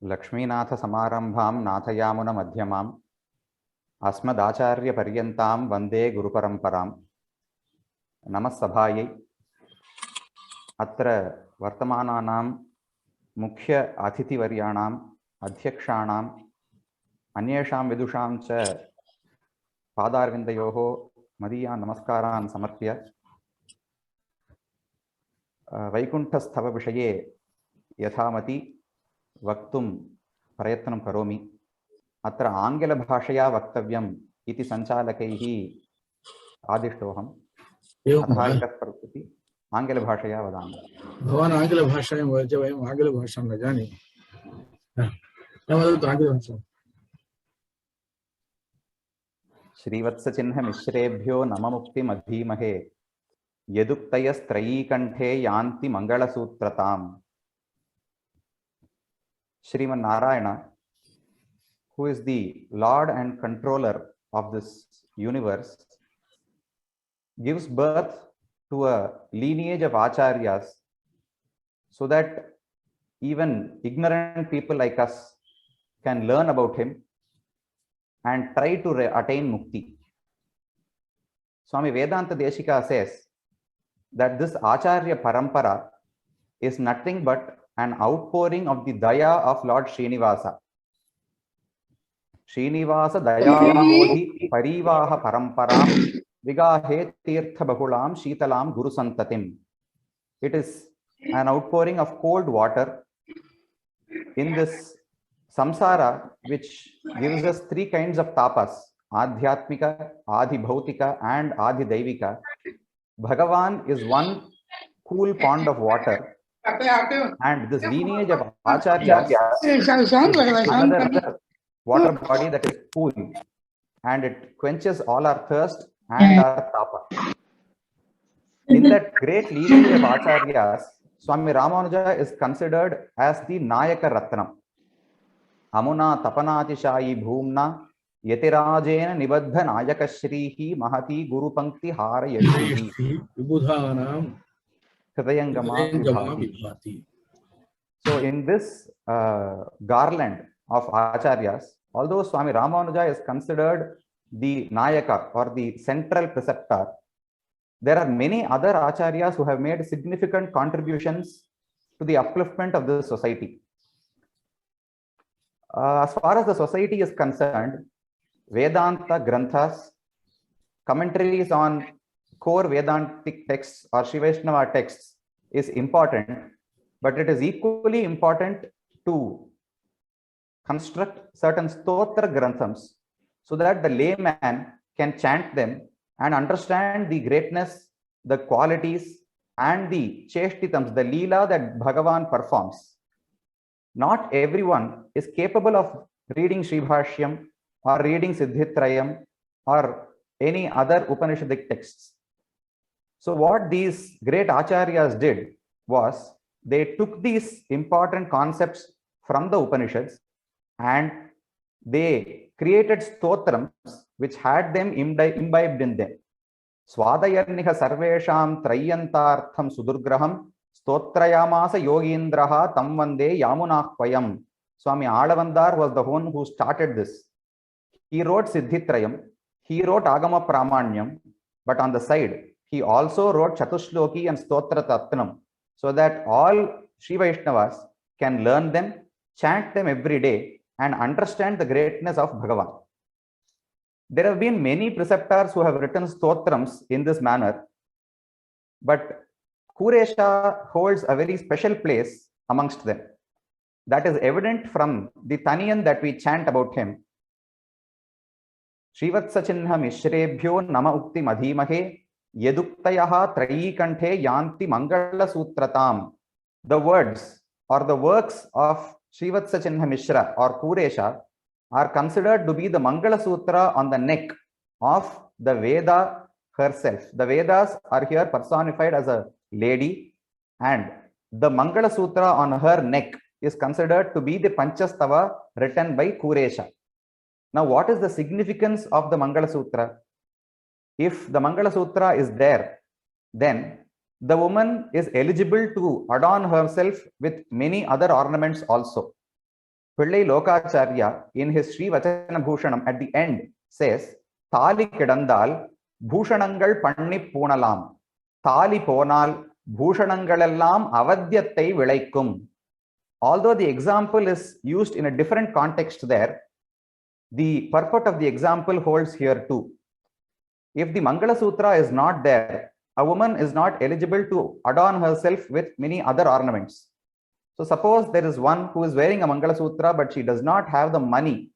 लक्ष्मीनाथ समारंभां नाथयामुन मध्यमाम् अस्मदाचार्य पर्यन्तां वन्दे गुरुपरम्पराम्। नमः सभायै। अत्र वर्तमानानां मुख्य अतिथिवर्याणाम् अध्यक्षाणाम् अन्येषां विदुषां च पादारविन्दयोः मदीयान् नमस्कारान् समर्प्य वैकुण्ठस्तव विषये यथामति वक्तुं प्रयत्नं करोमि। अत्र आङ्ग्लभाषया वक्तव्यम् इति सञ्चालकैः आदिष्टोऽहम्। अतः इतः प्रभृति आङ्ग्लभाषया वदामि। भवान् आङ्ग्लभाषायां वदति, वयम् आङ्ग्लभाषां न जानीमः। श्रीवत्सचिह्नमिश्रेभ्यो नममुक्तिमधीमहे यदुक्तयस्त्रयीकण्ठे यान्ति मङ्गलसूत्रताम्। Sriman who is the Lord and Controller of this universe, gives birth to a lineage of acharyas so that even ignorant people like us can learn about him and try to attain mukti. Swami Vedanta Deshika says that this acharya parampara is nothing but an outpouring of the daya of Lord Srinivasa. Srinivasa dayamodhi parivaha paramparam vigahe tirtha bahulam shitalam guru santatim. It is an outpouring of cold water in this samsara, which gives us three kinds of tapas: adhyatmika, adhibhautika, and adhidaivika. Bhagavan is one cool pond of water, and this lineage of acharyas is another water body that is cool, and it quenches all our thirst and our tapa. In that great lineage of acharyas, Swami Ramanuja is considered as the Nayaka Ratnam. Amuna tapanati bhumna yatirajena nibaddha nayaka shrihi mahati guru pankti hara yashrihi vibudhanam hridayangama vibhati. So in this garland of acharyas, although Swami Ramanuja is considered the Nayaka or the central preceptor, there are many other acharyas who have made significant contributions to the upliftment of the society. As far as the society is concerned, Vedanta Granthas, commentaries on core Vedantic texts or Sri Vaishnava texts is important, but it is equally important to construct certain stotra granthams so that the layman can chant them and understand the greatness, the qualities, and the cheshtitams, the leela that Bhagavan performs. Not everyone is capable of reading Sri Bhashyam or reading Siddhitrayam or any other Upanishadic texts. So what these great acharyas did was they took these important concepts from the Upanishads and they created stotrams which had them imbibed in them. Swadayarniha sarvesham trayantartham sudurgraham stotrayamasa yogindraha tam vande yamunahvayam. Swami Alavandar was the one who started this. He wrote Siddhitrayam, he wrote Agama Pramanyam, but on the side, he also wrote Chatushloki and Stotra Tatnam, so that all Sri Vaishnavas can learn them, chant them every day, and understand the greatness of Bhagavan. There have been many preceptors who have written stotrams in this manner, but Kuresha holds a very special place amongst them. That is evident from the Taniyan that we chant about him. Srivatsachinnha mishrebhyo nama ukti madhimahe yeduktayaha trayikanthe yanti mangala sutratam. The words or the works of Srivatsachinnha Mishra or Kuresha are considered to be the Mangala Sutra on the neck of the Veda herself. The Vedas are here personified as a lady, and the Mangala Sutra on her neck is considered to be the Panchastava written by Kuresha. Now, what is the significance of the Mangala Sutra? If the Mangala Sutra is there, then the woman is eligible to adorn herself with many other ornaments also. Pillai Lokacharya in his Sri Vachana Bhushanam at the end says, Thali Kidandal Bhushanangal Panni Punalam. Thali Ponal Bhushanangalallam Avadyatai Vilaikum. Although the example is used in a different context there, the purport of the example holds here too. If the Mangala Sutra is not there, a woman is not eligible to adorn herself with many other ornaments. So suppose there is one who is wearing a Mangala Sutra, but she does not have the money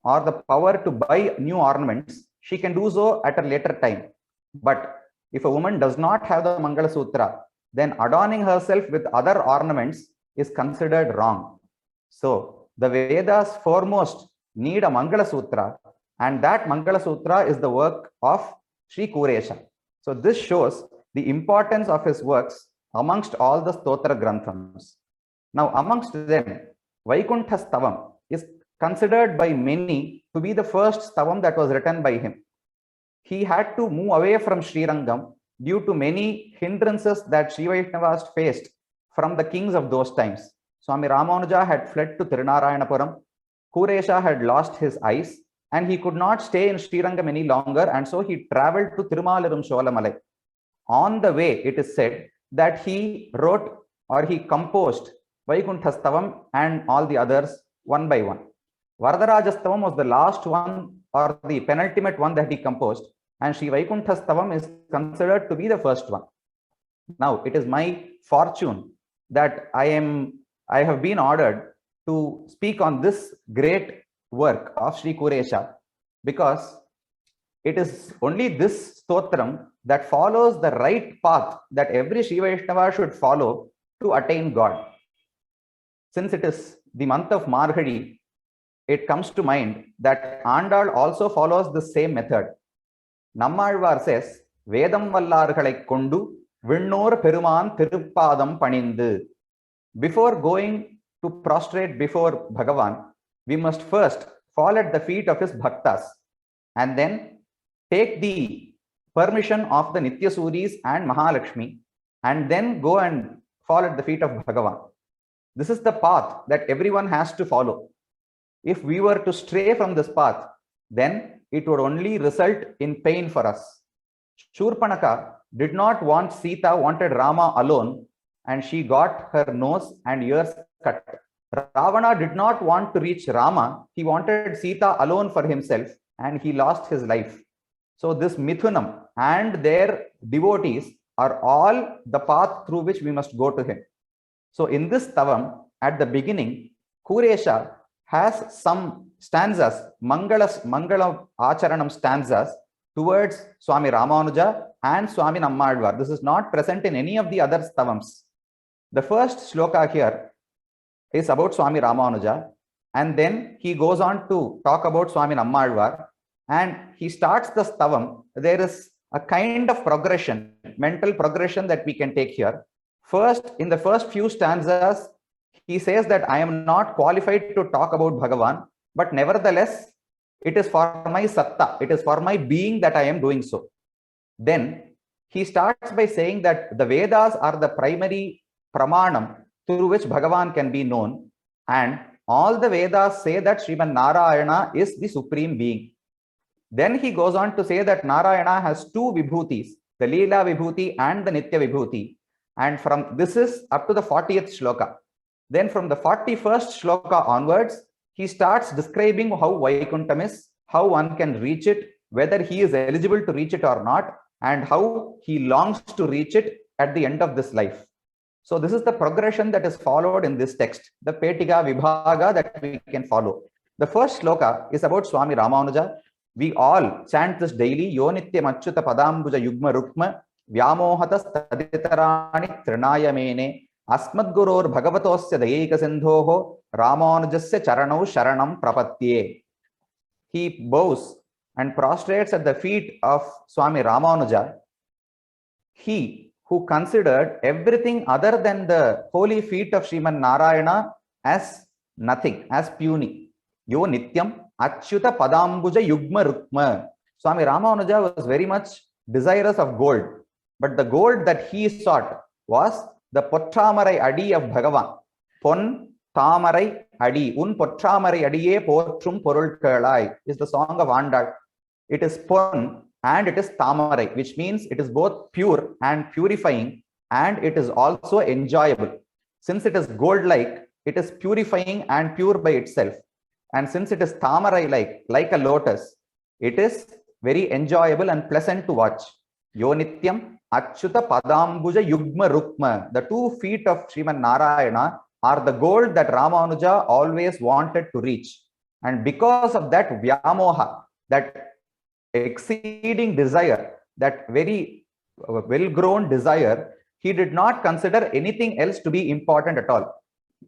or the power to buy new ornaments. She can do so at a later time. But if a woman does not have the Mangala Sutra, then adorning herself with other ornaments is considered wrong. So the Vedas foremost need a Mangala Sutra, and that Mangala Sutra is the work of Sri Kuresha. So this shows the importance of his works amongst all the Stotra Granthams. Now amongst them, Vaikuntastavam is considered by many to be the first stavam that was written by him. He had to move away from Srirangam due to many hindrances that Sri Vaishnavas faced from the kings of those times. Swami Ramanuja had fled to Tirunarayanapuram, Kuresha had lost his eyes, and he could not stay in Srirangam any longer, and so he travelled to Tirumalarum Sholamalai. On the way, it is said that he wrote or he composed Vaikuntastavam and all the others one by one. Varadarajastavam was the last one or the penultimate one that he composed, and Sri Vaikuntastavam is considered to be the first one. Now, it is my fortune that I have been ordered to speak on this great work of Sri Kuresha, because it is only this stotram that follows the right path that every Sri Vaishnava should follow to attain God. Since it is the month of Margazhi, it comes to mind that Andal also follows the same method. Nammalvar says, Vedam Vallargalai Kondu, Vinnor Peruman Tiruppadam Panindu. Before going to prostrate before Bhagavan, we must first fall at the feet of his bhaktas and then take the permission of the Nityasuris and Mahalakshmi and then go and fall at the feet of Bhagavan. This is the path that everyone has to follow. If we were to stray from this path, then it would only result in pain for us. Shurpanaka did not want Sita, wanted Rama alone, and she got her nose and ears cut. Ravana did not want to reach Rama, he wanted Sita alone for himself, and he lost his life. So this Mithunam and their devotees are all the path through which we must go to him. So in this tavam, at the beginning, Kuresha has some stanzas, Mangala Acharanam stanzas towards Swami Ramanuja and Swami Nammalvar. This is not present in any of the other stavams. The first shloka here is about Swami Ramanuja, and then he goes on to talk about Swami Nammalvar, and he starts the stavam. There is a kind of progression, mental progression that we can take here. First, in the first few stanzas, he says that I am not qualified to talk about Bhagavan, but nevertheless, it is for my satta, it is for my being that I am doing so. Then he starts by saying that the Vedas are the primary pramanam through which Bhagavan can be known, and all the Vedas say that Sriman Narayana is the supreme being. Then he goes on to say that Narayana has two vibhutis, the Leela vibhuti and the Nitya vibhuti, and from this is up to the 40th shloka. Then from the 41st shloka onwards, he starts describing how Vaikuntam is, how one can reach it, whether he is eligible to reach it or not, and how he longs to reach it at the end of this life. So this is the progression that is followed in this text, the Petika Vibhaga that we can follow. The first shloka is about Swami Ramanuja. We all chant this daily, Yonitya Machyuta Padambuja Yugma Rukma, Vyamohatas Taditarani Trinayamene, Asmadgurur Bhagavatosya Dayeka Sindhoho, Ramanujasya Charanau Sharanam Prapatye. He bows and prostrates at the feet of Swami Ramanuja. He who considered everything other than the holy feet of Sriman Narayana as nothing, as puny. Yo Nityam Achyuta Padambuja Yugma Rukma. Swami Ramanuja was very much desirous of gold, but the gold that he sought was the Pottramarai Adi of Bhagavan. Pon Tamarai Adi, Un Pottamarai Adiye Potrum Porul Kelai is the song of Andal. It is pon and it is tamarai, which means it is both pure and purifying, and it is also enjoyable. Since it is gold-like, it is purifying and pure by itself. And since it is tamarai like a lotus, it is very enjoyable and pleasant to watch. Yonityam Achyuta Padambuja Yugma Rukma. The 2 feet of Sriman Narayana are the goal that Ramanuja always wanted to reach. And because of that Vyamoha, that exceeding desire, that very well-grown desire, he did not consider anything else to be important at all.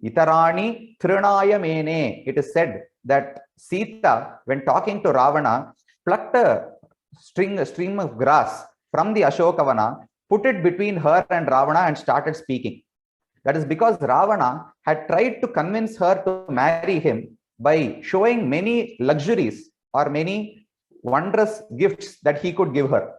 Itarani Trinaya Mene. It is said that Sita, when talking to Ravana, plucked a stream of grass from the Ashokavana, put it between her and Ravana and started speaking. That is because Ravana had tried to convince her to marry him by showing many luxuries or many wondrous gifts that he could give her.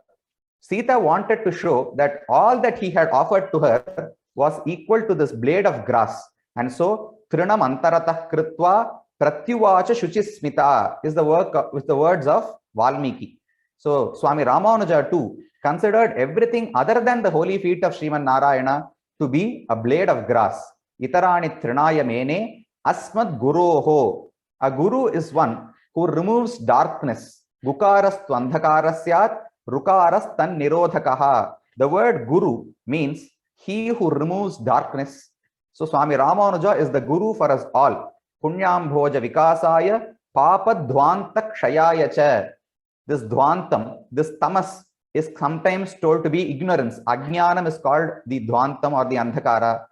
Sita wanted to show that all that he had offered to her was equal to this blade of grass. And so, Trinam Antaratah Kritva Pratyuvacha Shuchismita is the words of Valmiki. So, Swami Ramanuja too considered everything other than the holy feet of Sriman Narayana to be a blade of grass. Itarani Trinaya Mene Asmad Guroho. A guru is one who removes darkness. Gukaras Tvandhakarasyat Rukaras Tan Nirodhakaha. The word guru means he who removes darkness. So Swami Ramanuja is the guru for us all. Punyam Bhoja Vikasaya Papa Dhvanta Kshayaya Cha. This Dhvantam, this tamas, is sometimes told to be ignorance. Ajnanam is called the Dhvantam or the Andhakara.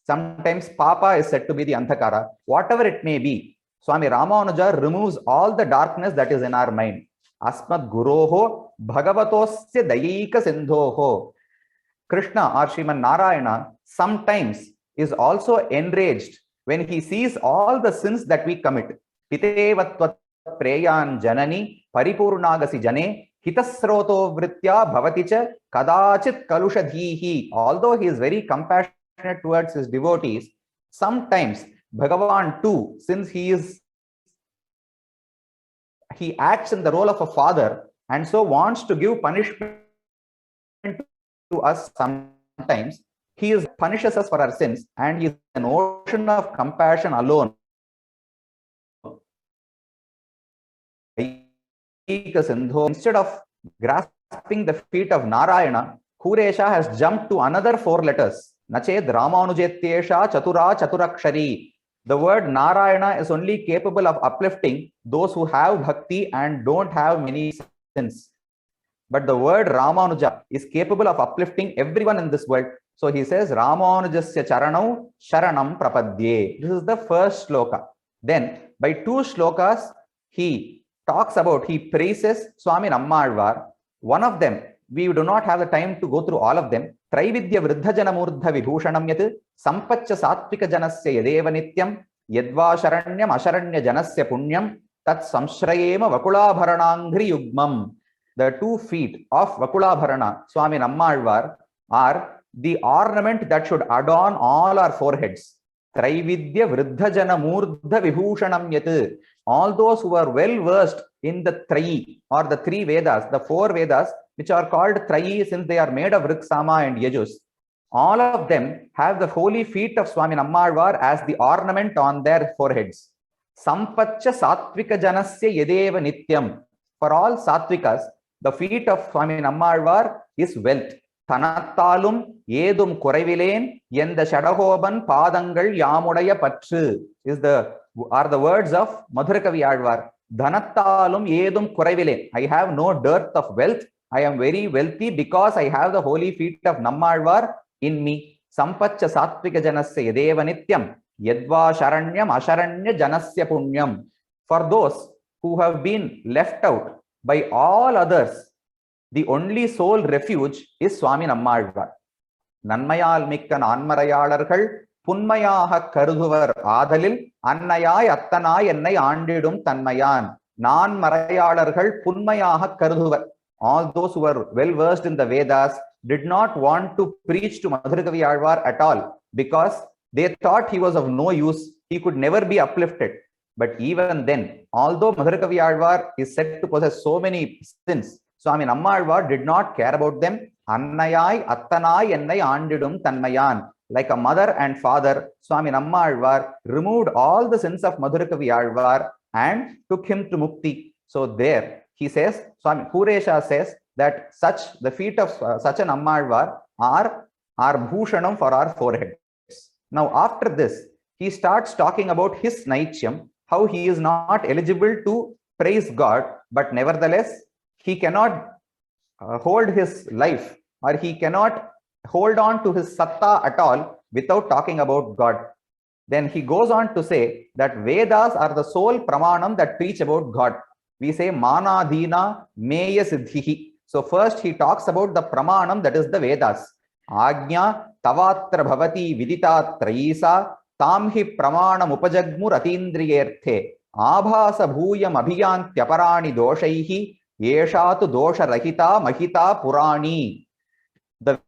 Sometimes Papa is said to be the Andhakara. Whatever it may be, Swami Ramanuja removes all the darkness that is in our mind. Asmad Guroho Bhagavatosya Dayika Sindhoho. Krishna or Sriman Narayana sometimes is also enraged when he sees all the sins that we commit. Pitevatvat Preyan Janani Paripurnagasi Jane Hitasroto Vritya Bhavaticha Kadachit Kalushadhihi. Although he is very compassionate towards his devotees, sometimes Bhagavan too, since he acts in the role of a father and so wants to give punishment to us sometimes, he punishes us for our sins, and he is an ocean of compassion alone. Instead of grasping the feet of Narayana, Kuresha has jumped to another 4 letters. Nached Ramanujetyesha Chatura Chaturakshari. The word Narayana is only capable of uplifting those who have bhakti and don't have many sins. But the word Ramanuja is capable of uplifting everyone in this world. So he says, Ramanujasya Charanau Sharanam Prapadye. This is the first sloka. Then by 2 slokas, he praises Swami Nammalvar. One of them, we do not have the time to go through all of them. Traividya Vriddha Janamurdha Vibhushanam Yat Sampacha Satvika Janasya Yadeva Nityam Yadva Sharanyam Asharanya Janasya Punyam Tat Samshrayema Vakulabharanangri Yugmam. The 2 feet of Vakulabharana, Swami Nammalvar, are the ornament that should adorn all our foreheads. Traividya Vriddha Janamurdha Vibhushanam Yat. All those who are well versed in the Trayi or the 3 Vedas, the 4 Vedas, which are called Trayi since they are made of Rik, Sama and Yajus, all of them have the holy feet of Swami Nammalvar as the ornament on their foreheads. Sampacha Satvika Janasya Yadeva Nityam. For all Satvikas, the feet of Swami Nammalvar is wealth. Thanattalum Yedum Kuraivilen Yenda Shadahoban Padangal Yamudaya Patru are the words of Madhurakavi Alvar. Dhanattalum Yedum Kuraivilen. I have no dearth of wealth. I am very wealthy because I have the holy feet of Nammalvar in me. Sampacha Satvika Janasya Yadeva Nityam Yadva Sharanyam Asharanya Janasya Punyam. For those who have been left out by all others, the only sole refuge is Swami Nammalvar. Nanmayal Mikkan Anmarayalarkal Punmayaha Karuduvar Adalil Annayay Attanay Ennai Andidum Tanmayan. Nan Marayalarkal Punmayaha Karuduvar. All those who are well versed in the Vedas did not want to preach to Madhurakavi Alvar at all, because They thought he was of no use. He could never be uplifted. But even then, although Madhurakavi Alvar is said to possess so many sins, Swami Nammalvar did not care about them. Annayai attanai ennai aandidum tanmayan. Like a mother and father, Swami Nammalvar removed all the sins of Madhurakavi Alvar and took him to Mukti. So there, he says, Swami Kuresha says that the feet of such an Nammalvar are bhushanam for our foreheads. Now, after this, he starts talking about his Naichyam, how he is not eligible to praise God, but nevertheless, he cannot hold his life, or he cannot hold on to his satta at all without talking about God. Then he goes on to say that Vedas are the sole pramanam that preach about God. We say manadina meya siddhihi. So first he talks about the pramanam, that is the Vedas. Agnya tavatra bhavati vidita trayisa tamhi pramanam upajagmur atindriyerthe abhasa bhuyam abhiyantyaparani doshaihi yeshatu dosha rahita mahita purani. The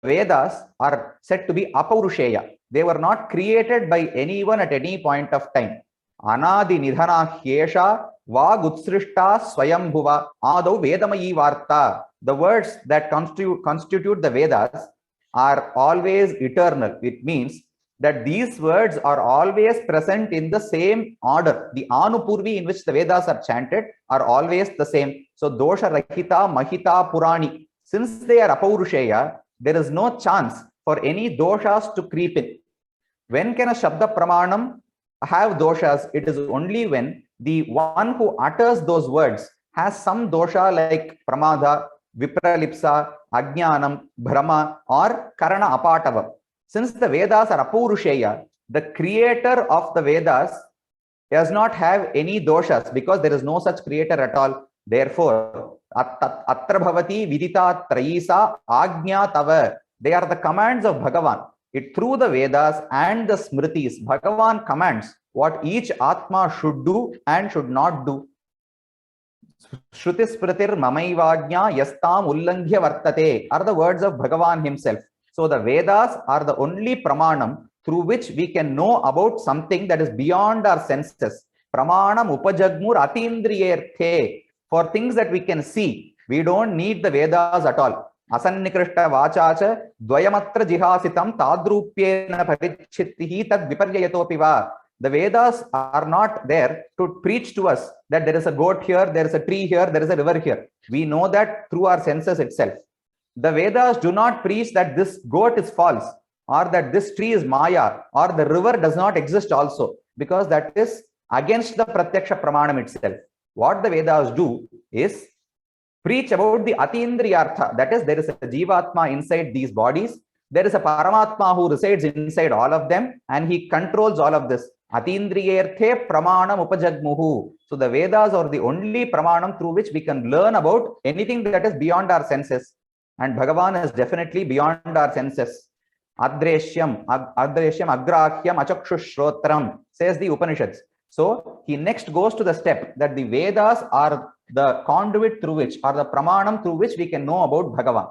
Vedas are said to be apurusheya. They were not created by anyone at any point of time. Anadi nidhana hyesha vagutsrishta swayambhuva adau vedamayi varta. The words that constitute the Vedas are always eternal. It means that these words are always present in the same order. The Anupurvi in which the Vedas are chanted are always the same. So dosha rahita mahita purani. Since they are apurusheya, there is no chance for any doshas to creep in. When can a Shabda Pramanam have doshas? It is only when the one who utters those words has some dosha like Pramada, Vipralipsa, Ajnanam, Brahma, or Karana Apatava. Since the Vedas are Apurusheya, the creator of the Vedas does not have any doshas because there is no such creator at all. Therefore, Atra Bhavati Vidita Trayisa Agnya Tava. They are the commands of Bhagavan. Through the Vedas and the Smritis, Bhagavan commands what each Atma should do and should not do. Shruti Smritir Mamaivagnya Yastam Ullanghya Vartate are the words of Bhagavan himself. So the Vedas are the only pramanam through which we can know about something that is beyond our senses. Pramanam upajagmur atindriyerthe. For things that we can see, we don't need the Vedas at all. Asannikrishta vachacha dvayamatra jihasitam tadrupyena parichittihi tad viparyayatopiva. The Vedas are not there to preach to us that there is a goat here, there is a tree here, there is a river here. We know that through our senses itself. The Vedas do not preach that this goat is false, or that this tree is Maya, or the river does not exist also, because that is against the Pratyaksha Pramanam itself. What the Vedas do is preach about the Atindriyartha, that is, there is a Jivatma inside these bodies, there is a Paramatma who resides inside all of them, and he controls all of this. Atindriyerthe pramanam upajagmuhu. So the Vedas are the only pramanam through which we can learn about anything that is beyond our senses. And Bhagavan is definitely beyond our senses. Adreshyam agrahyam achakshushhrotram, says the Upanishads. So he next goes to the step that the Vedas are the conduit through which, or the pramanam through which we can know about Bhagavan.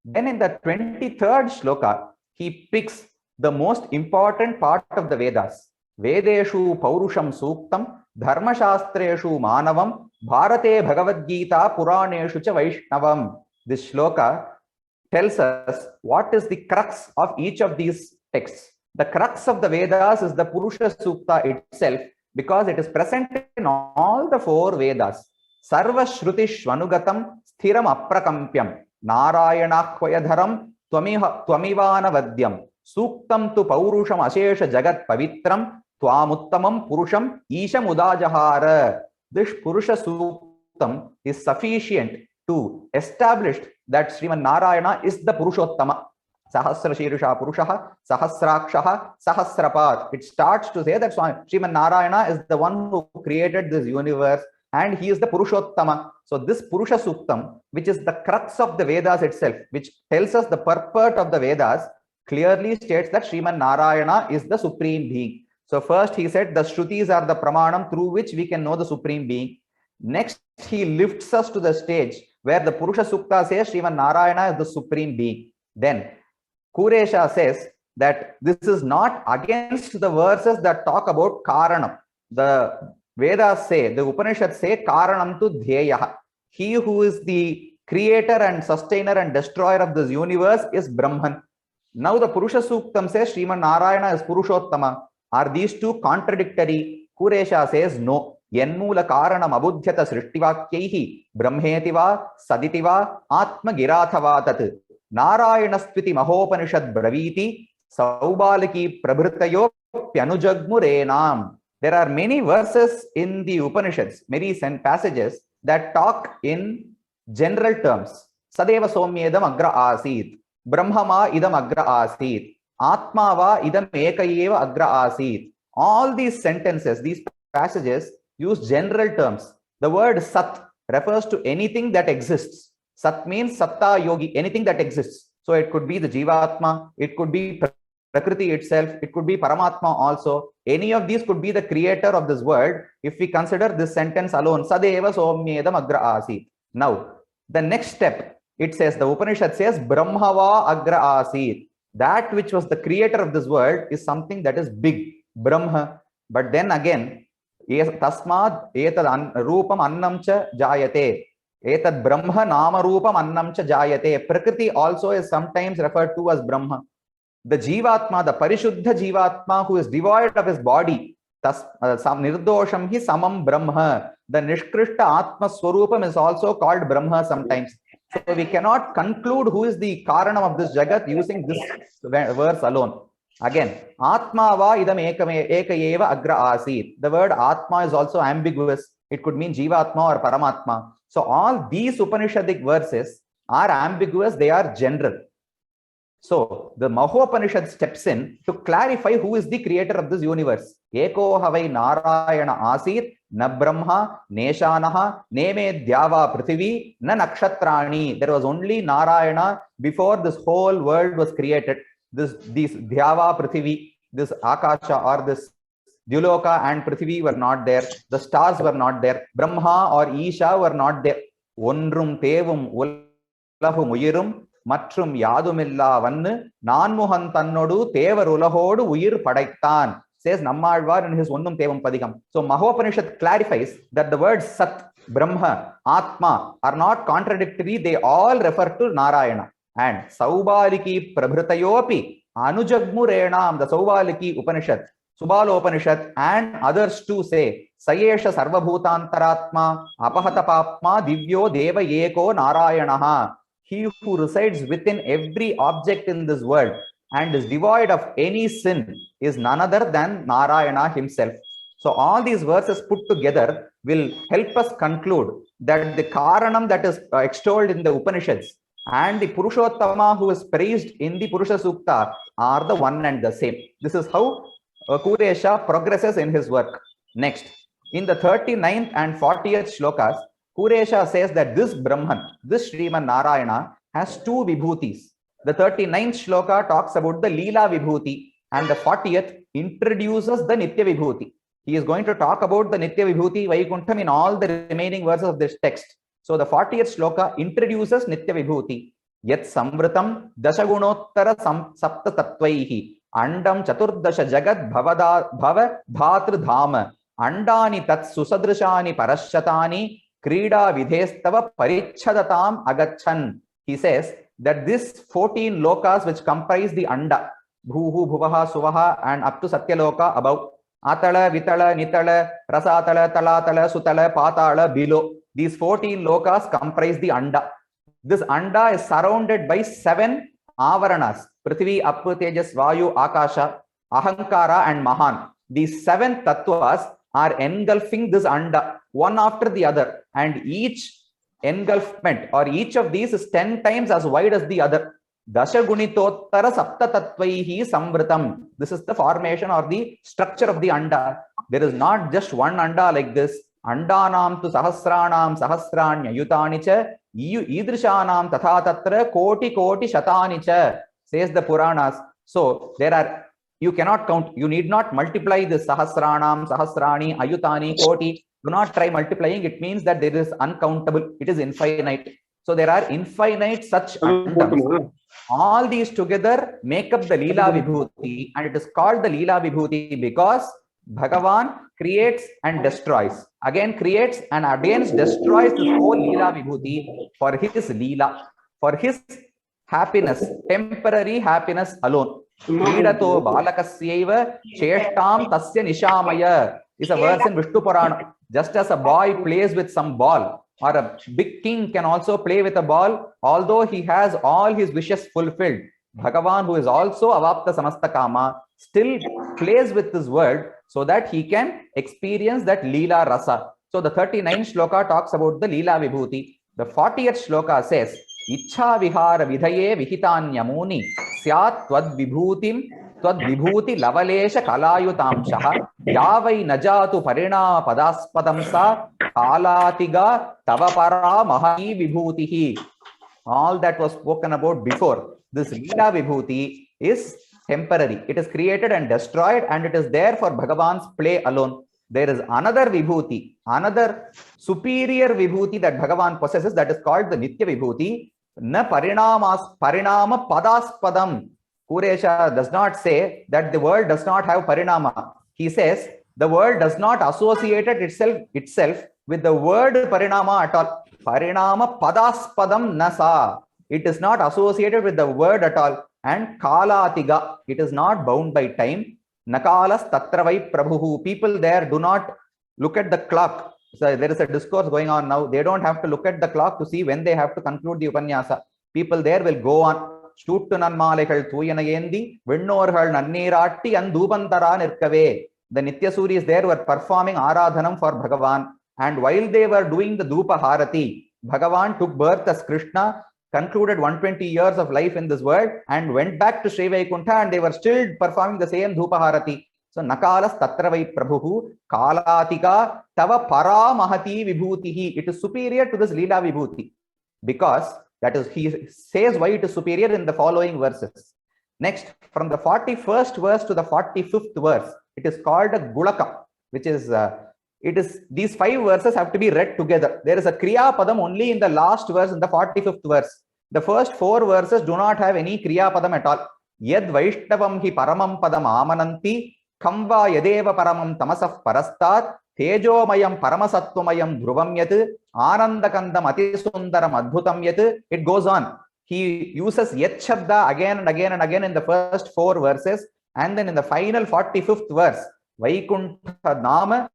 Then in the 23rd shloka, he picks the most important part of the Vedas. Vedeshu paurusham suktam, dharmashastreshu manavam, bharate bhagavad gita puraneshu cha vaishnavam. This shloka tells us what is the crux of each of these texts. The crux of the Vedas is the Purusha Sukta itself, because it is present in all the 4 Vedas. Sarva Shruti Shvanugatam Sthiram Aprakampyam Narayanakhvayadharam Twamivana Vadyam Suktam tu Paurusham Ashesha Jagat Pavitram Twamuttamam Purusham Isham Udajahara. This Purusha Suktam is sufficient to establish that Sriman Narayana is the Purushottama. Sahasra Shirusha Purushaha, Sahasrakshaha, Sahasrapat. It starts to say that Sriman Narayana is the one who created this universe and he is the Purushottama. So this Purusha Suktam, which is the crux of the Vedas itself, which tells us the purport of the Vedas, clearly states that Sriman Narayana is the Supreme Being. So first he said the Shrutis are the Pramanam through which we can know the Supreme Being. Next he lifts us to the stage where the Purusha Sukta says Sriman Narayana is the Supreme Being. Then Kuresha says that this is not against the verses that talk about Karanam. The Vedas say, the Upanishads say, Karanam tu Dhyayah. He who is the creator and sustainer and destroyer of this universe is Brahman. Now the Purusha Suktam says Sriman Narayana is Purushottama. Are these two contradictory? Kuresha says no. Yenmula karanam abudhyata srishtivakyaihi brahmetiva saditiva atma girathava tat Narayanastviti mahopanishad braviti saubaliki prabhritayo pyanujagmurenam. There are many verses in the Upanishads, many passages that talk in general terms. Sadeva somyedam agra asit. Brahmama idam agra asit. Atmava idam ekayeva agra asit. All these sentences, these passages use general terms. The word Sat refers to anything that exists. Sat means Satta Yogi, anything that exists. So it could be the Jivatma, it could be Prakriti itself, it could be Paramatma also. Any of these could be the creator of this world if we consider this sentence alone. Sadeva somyedam agra asit. Now, the next step, it says, the Upanishad says, Brahmava agra asit. That which was the creator of this world is something that is big, Brahma. But then again, Tasmad etad rupam annam cha jayate. Etad Brahma nama rupam annam cha jayate. Prakriti also is sometimes referred to as Brahma. The Jivatma, the Parishuddha Jivatma who is devoid of his body, nirdosham hi samam Brahma. The Nishkrishta Atma Swarupam is also called Brahma sometimes. So we cannot conclude who is the Karanam of this Jagat using this verse alone. Again, Atma va idam ekayeva agra asit. The word Atma is also ambiguous. It could mean Jivatma or Paramatma. So all these Upanishadic verses are ambiguous, they are general. So the Mahopanishad steps in to clarify who is the creator of this universe. Eko havai Narayana asit, na Brahma, Neshanaha, Neme Dhyava Prithvi, na Nakshatrani. There was only Narayana before this whole world was created. These Dhyava Prithvi, this Akasha or this Dyuloka and Prithvi were not there. The stars were not there. Brahma or Isha were not there. Ondrum Tevum Ulahum Uyirum Matrum Yadumilla Vannu Nanmuhan Tannodu Tevar Ulahodu Uyir Padaithan, says Nammalvar in his Ondum Tevam Padikam. So Mahopanishad clarifies that the words Sat, Brahma, Atma are not contradictory, they all refer to Narayana. And Saubaliki Prabhritayopi Anujagmurenam, the Saubaliki Upanishad, Subala Upanishad and others too say Sayesha Sarvabhutantaratma Apahatapapma Divyo Deva Eko Narayanaha. He who resides within every object in this world and is devoid of any sin is none other than Narayana himself. So all these verses put together will help us conclude that the Karanam that is extolled in the Upanishads and the Purushottama who is praised in the Purusha Sukta are the one and the same. This is how Kuresha progresses in his work. Next, in the 39th and 40th shlokas, Kuresha says that this Brahman, this Sriman Narayana, has two vibhutis. The 39th shloka talks about the Leela vibhuti and the 40th introduces the Nitya vibhuti. He is going to talk about the Nitya vibhuti Vaikuntam in all the remaining verses of this text. So the 40th shloka introduces Nitya vibhuti. Yat samvritam dashagunottara sapta tattvaihi andam chaturdasha jagat bhava dhatru dhama andani tat susadrishani parashatani Krida vidhestava parichadatam agachan. He says that this 14 lokas which comprise the anda, bhuhu, bhuvaha, suvaha and up to satyaloka above, atala, vitala, nitala, rasatala, talatala, sutala, patala, below. These 14 lokas comprise the anda. This anda is surrounded by 7 avaranas, Prithvi, Apu, Tejas, Vayu, Akasha, Ahankara and Mahan. These 7 tattvas are engulfing this anda, one after the other, and each engulfment or each of these is 10 times as wide as the other. Dashagunitottara sapta tattvaihi samvritam. This is the formation or the structure of the anda. There is not just one anda like this. Andanam tu sahasranam sahasranya yutani cha idrishanam tatha tatra koti koti shatani cha, says the Puranas. So there are, you cannot count, you need not multiply this sahasranam, sahasrani, ayutani, koti. Do not try multiplying, it means that there is uncountable, it is infinite. So there are infinite such andams. All these together make up the Leela Vibhuti, and it is called the Leela Vibhuti because Bhagavan creates and destroys. Again creates and again destroys this whole Leela Vibhuti for his Leela, for his happiness, temporary happiness alone. Kridato balakasyaiva cheshtam tasya nishamaya is a verse in Vishnu Purana. Just as a boy plays with some ball, or a big king can also play with a ball, although he has all his wishes fulfilled, Bhagavan, who is also Avapta Samasta Kama, still plays with this world so that he can experience that Leela Rasa. So the 39th shloka talks about the Leela Vibhuti. The 40th shloka says, Ichha Vihara Vidhaye Vihitanyamuni Syat Tvad Vibhuti Lavalesha Kalayutamshaha Yavai Najatu Parina Padaspadamsa Kalatiga Tavapara Mahi Vibhutihi. All that was spoken about before. This Leela Vibhuti is temporary. It is created and destroyed, and it is there for Bhagavan's play alone. There is another Vibhuti, another superior Vibhuti that Bhagavan possesses, that is called the Nitya Vibhuti. Na Parinama Padaspadam. Kuresha does not say that the world does not have Parinama. He says the world does not associate itself with the word Parinama at all. Parinama Padaspadam Nasa. It is not associated with the word at all. And Kalatiga. It is not bound by time. Nakalas Tatravai Prabhu. People there do not look at the clock. So there is a discourse going on now. They don't have to look at the clock to see when they have to conclude the Upanyasa. People there will go on. Shootu Nanmalekal Tuyanayendi, Vinnorhal Nanirati and Dubantara Nirkave. The Nitya Suris there were performing Aradhanam for Bhagavan. And while they were doing the Dhupa Harati, Bhagavan took birth as Krishna, concluded 120 years of life in this world, and went back to Sri Vaikunta, and they were still performing the same Dhupa Harati. So Nakalas Tatravai Prabhu Kalatika Tava Para Mahati Vibhutihi. It is superior to this Leela Vibhuti. Because that is, he says why it is superior in the following verses. Next, from the 41st verse to the 45th verse, it is called a Gulaka, which is these 5 verses have to be read together. There is a Kriya Padam only in the last verse, in the 45th verse. The first 4 verses do not have any Kriya Padam at all. Yad Vaishnavam hi Paramam Padam Amananti Kamva Yadeva Paramam Tamasaf Parastat Tejomayam Paramasatvamayam Dhruvam Yat Anandakandam Atisundaram Adbhutam Yat. It goes on. He uses Yat Shabda again and again and again in the first 4 verses, and then in the final 45th verse, Vaikuntastavam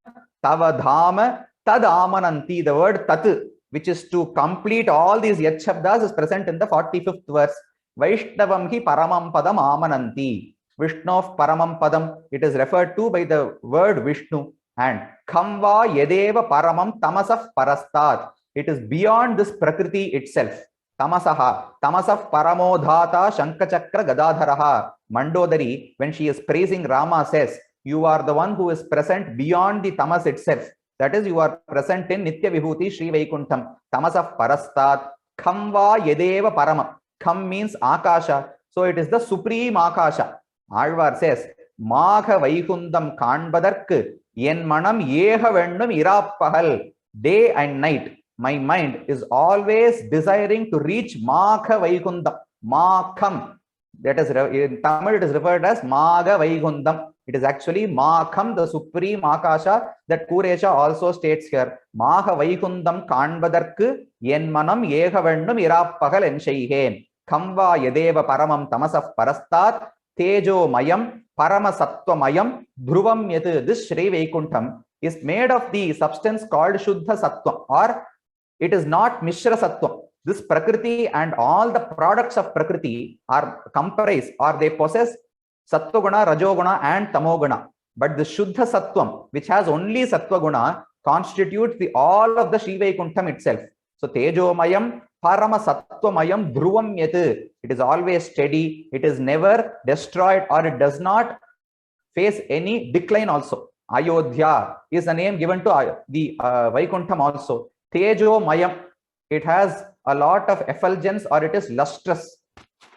Tavadhama Tadamananti, the word Tat, which is to complete all these Yat Shabdas, is present in the 45th verse. Vaishnavam hi Paramam Padam Amananti. Vishnu of Paramam Padam, it is referred to by the word Vishnu. And Kamva Yadeva Paramam Tamasaf Parastat. It is beyond this Prakriti itself. Tamasaha, Tamasaf Paramodhata Shankachakra Gadadharaha. Mandodari, when she is praising Rama, says, you are the one who is present beyond the Tamas itself. That is, you are present in Nitya Vibhuti Sri Vaikuntham. Tamasaf Parastat. Kamva Yadeva Paramam. Kam means Akasha. So it is the supreme Akasha. Alvar says, Magha Vaikundam Kanbadark Yen Manam Yeha Vendum Irapahal. Day and night, my mind is always desiring to reach Magha Vaikundam. Makham. That is, in Tamil, it is referred as Magha Vaikundam. It is actually Makham, the supreme Akasha, that Kuresha also states here. Magha Vaikundam Kanbadark Yen Manam Yeha Vendum Irapahal Enshaihen. Kamva Yadeva Paramam Tamasaf Parastat. Tejo Mayam, Parama Sattva Mayam, Dhruvam Yat. This Sri Vaikuntham is made of the substance called Shuddha Sattva, or it is not Mishra Sattva. This Prakriti and all the products of Prakriti are comprised, or they possess Sattva Guna, Rajoguna, and Tamoguna. But the Shuddha Sattvam, which has only Sattva Guna, constitutes the all of the Sri Vaikuntham itself. So Tejo Mayam, Parama Sattvamayam Dhruvam Yat. It is always steady. It is never destroyed, or it does not face any decline also. Ayodhya is the name given to the Vaikuntham also. Tejo Mayam. It has a lot of effulgence, or it is lustrous.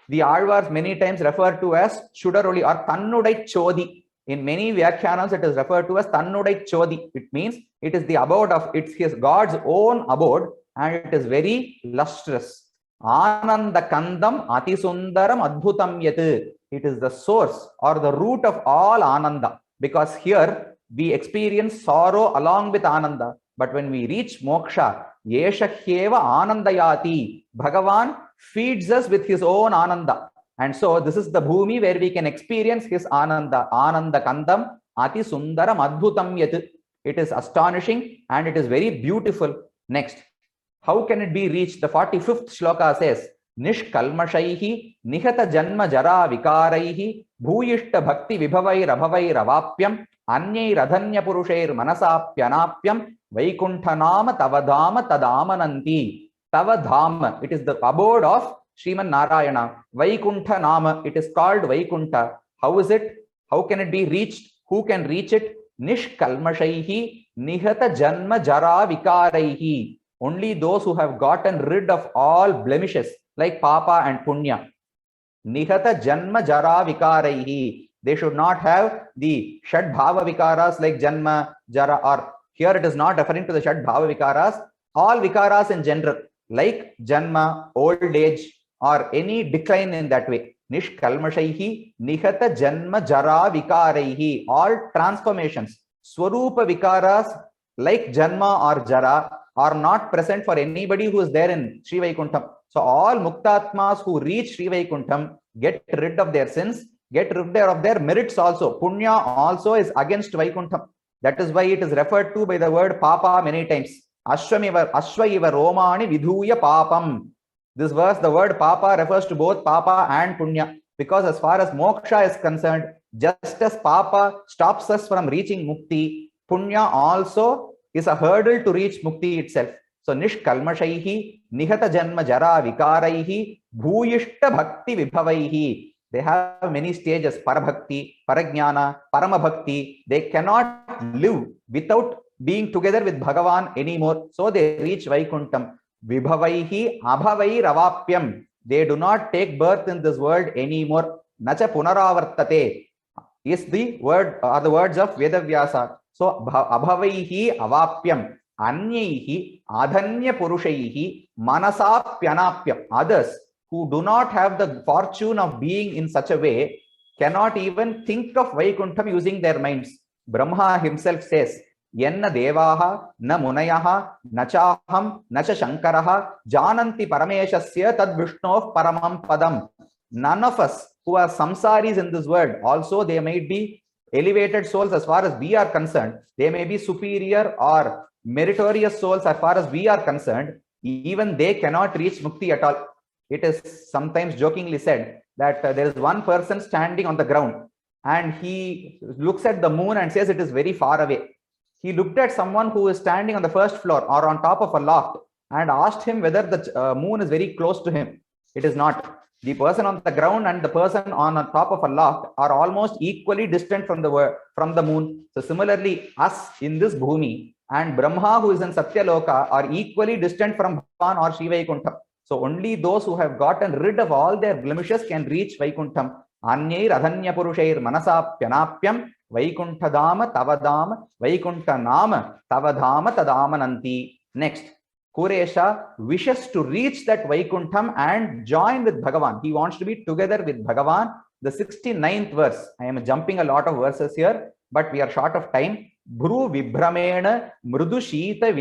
The Alvars many times refer to as Shudaroli or Tannudai Chodi. In many Vyakhyanams, it is referred to as Tannudai Chodi. It means it is the abode of, it's his God's own abode, and it is very lustrous. Ananda Kandam Atisundaram Adbhutam Yat. It is the source or the root of all Ananda, because here we experience sorrow along with Ananda. But when we reach moksha, Yesha Hyeva Anandayati, Bhagavan feeds us with his own Ananda. And so this is the bhumi where we can experience his Ananda. Ananda Kandam Ati Sundaram Adbhutam Yat. It is astonishing and it is very beautiful. Next, how can it be reached? The 45th shloka says, Nishkalmashaihi Nihata Janma Jara Vikaraihi Bhuyishta Bhakti Vibhavai Rabhavai Ravapyam Anyai Radhanya Purushair Manasapyanapyam Vaikunthanama Tavadhama Tadamananti. Tavadhama, it is the abode of Sriman Narayana. Vaikuntha Nama, it is called Vaikunta. How is it? How can it be reached? Who can reach it? Nishkalmashaihi Nihata Janma Jara Vikaraihi. Only those who have gotten rid of all blemishes like Papa and Punya. Nihata Janma Jara Vikaraihi. They should not have the Shad Bhava Vikaras like Janma, Jara, or here it is not referring to the Shad Bhava Vikaras. All Vikaras in general, like Janma, old age, or any decline in that way. Nishkalmashaihi Nihata Janma Jara Vikaraihi. All transformations, Swarupa Vikaras like Janma or Jara are not present for anybody who is there in Sri Vaikuntham. So all Muktatmas who reach Sri Vaikuntham get rid of their sins, get rid of their merits also. Punya also is against Vaikuntham. That is why it is referred to by the word Papa many times. Ashwaiva Romani Vidhuya Papam. This verse, the word Papa refers to both Papa and Punya. Because as far as moksha is concerned, just as Papa stops us from reaching Mukti, Punya also is a hurdle to reach Mukti itself. So Nishkalmashaihi Nihata Janma Jara Vikaraihi Bhuyishta Bhakti Vibhavaihi. They have many stages: Parabhakti, Parajnana, Paramabhakti. They cannot live without being together with Bhagavan anymore. So they reach Vaikuntham. Vibhavaihi Abhavai Ravapyam. They do not take birth in this world anymore. Nacha Punaravartate is the word or the words of Vedavyasa. So Abhavaihi Avapyam. Anyaihi Adhanya Purushaihi Manasapyanapyam. Others who do not have the fortune of being in such a way cannot even think of Vaikuntham using their minds. Brahma himself says, Yenna Devaha, na Munayaha, na Chaham, na cha Shankaraha, Jananti Parameshasya Tad Vishnov Paramam Padam. None of us who are samsaris in this world, also they might be elevated souls as far as we are concerned. They may be superior or meritorious souls as far as we are concerned. Even they cannot reach Mukti at all. It is sometimes jokingly said that there is one person standing on the ground and he looks at the moon and says it is very far away. He looked at someone who is standing on the first floor or on top of a loft and asked him whether the moon is very close to him. It is not. The person on the ground and the person on top of a loft are almost equally distant from the moon. So similarly, us in this bhumi and Brahma who is in Satyaloka are equally distant from Bhagavan or Sri Vaikuntham. So only those who have gotten rid of all their blemishes can reach Vaikuntham. Anyai Radhanya Purushair Manasapyanapyam Vaikunthadama Tavadama Vaikuntanama Tavadhama Tadamananti. Next, Kuresha wishes to reach that Vaikuntham and join with Bhagavan. He wants to be together with Bhagavan. The 69th verse. I am jumping a lot of verses here, but we are short of time. Bhru Vibhramena Mrudu Shita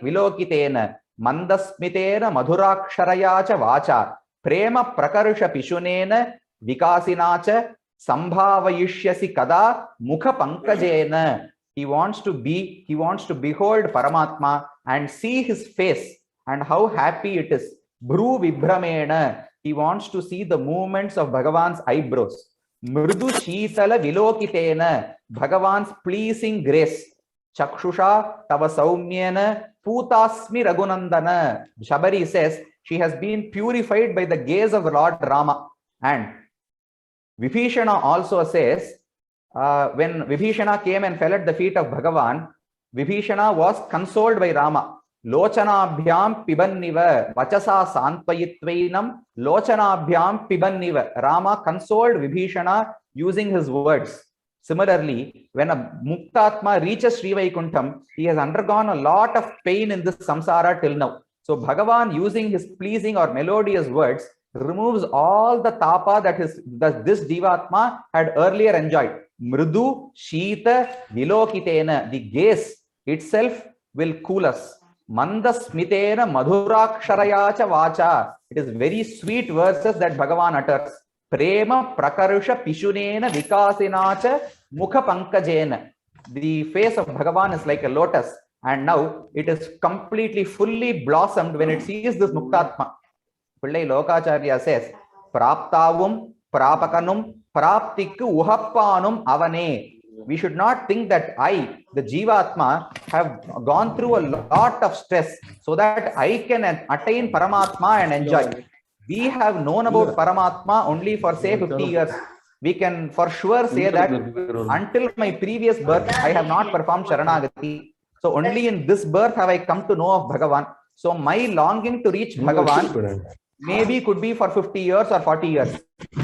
Vilokitena Mandasmitena Madhuraksharaya Vacha Prema Prakarsha Pishunena Vikasinacha Sambhavayishyasi Kada Mukha Pankajena. He wants to behold Paramatma and see his face and how happy it is. Bhru Vibhramena. He wants to see the movements of Bhagavan's eyebrows. Mrudu Shitala Vilokitena. Bhagavan's pleasing grace. Chakshusha Tava Saumyena Putasmi Raghunandana. Shabari says she has been purified by the gaze of Lord Rama. And Vibhishana also says, when Vibhishana came and fell at the feet of Bhagavan, Vibhishana was consoled by Rama. Lochanabhyam pibanniva vachasa santvayitveinam lochanabhyam pibanniva. Rama consoled Vibhishana using his words. Similarly, when a Muktatma reaches Sri Vaikuntham, he has undergone a lot of pain in this samsara till now. So Bhagavan, using his pleasing or melodious words, removes all the tapa that this Jivatma had earlier enjoyed. Mridu, Shita, Vilokitena, the gaze itself will cool us. Mandasmitena, Madhuraksharaya vacha. It is very sweet verses that Bhagavan utters. Prema Prakarusha Pishunena Vikasinacha Mukha Pankajena. The face of Bhagavan is like a lotus, and now it is completely fully blossomed when it sees this Muktatma. Pillai Lokacharya says, Praptavum, Prapakanum, Praptikku Uhappanum Avane. We should not think that I, the Jivatma, have gone through a lot of stress so that I can attain Paramatma and enjoy. We have known about Paramatma only for say 50 years. We can for sure say that until my previous birth, I have not performed Sharanagati. So only in this birth have I come to know of Bhagavan. So my longing to reach Bhagavan maybe could be for 50 years or 40 years.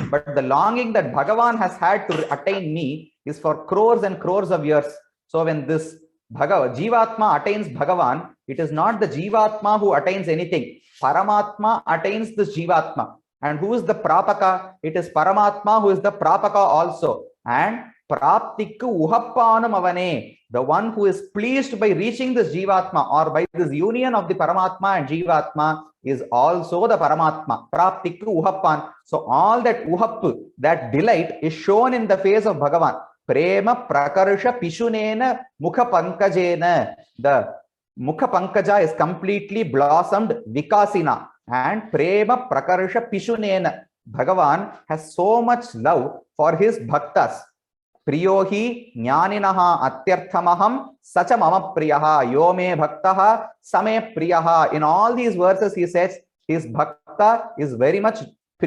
But the longing that Bhagavan has had to attain me is for crores and crores of years. So when this Jivatma attains Bhagavan, it is not the Jivatma who attains anything. Paramatma attains this Jivatma. And who is the Prapaka? It is Paramatma who is the Prapaka also. And Praptikku Uhappanam Avane, the one who is pleased by reaching this Jivatma or by this union of the Paramatma and Jivatma is also the Paramatma. Praptikku Uhappan. So all that Uhap, that delight is shown in the face of Bhagavan. Prema Prakarsha Pishunena Mukha Pankajena. The Mukha Pankaja is completely blossomed Vikasina. And Prema Prakarsha Pishunena. Bhagavan has so much love for his bhaktas. Priyohi Jnaninaha Atyarthamaham Sacha Mama Priyaha Yome Bhaktaha Same Priyaha. In all these verses he says his bhakta is very much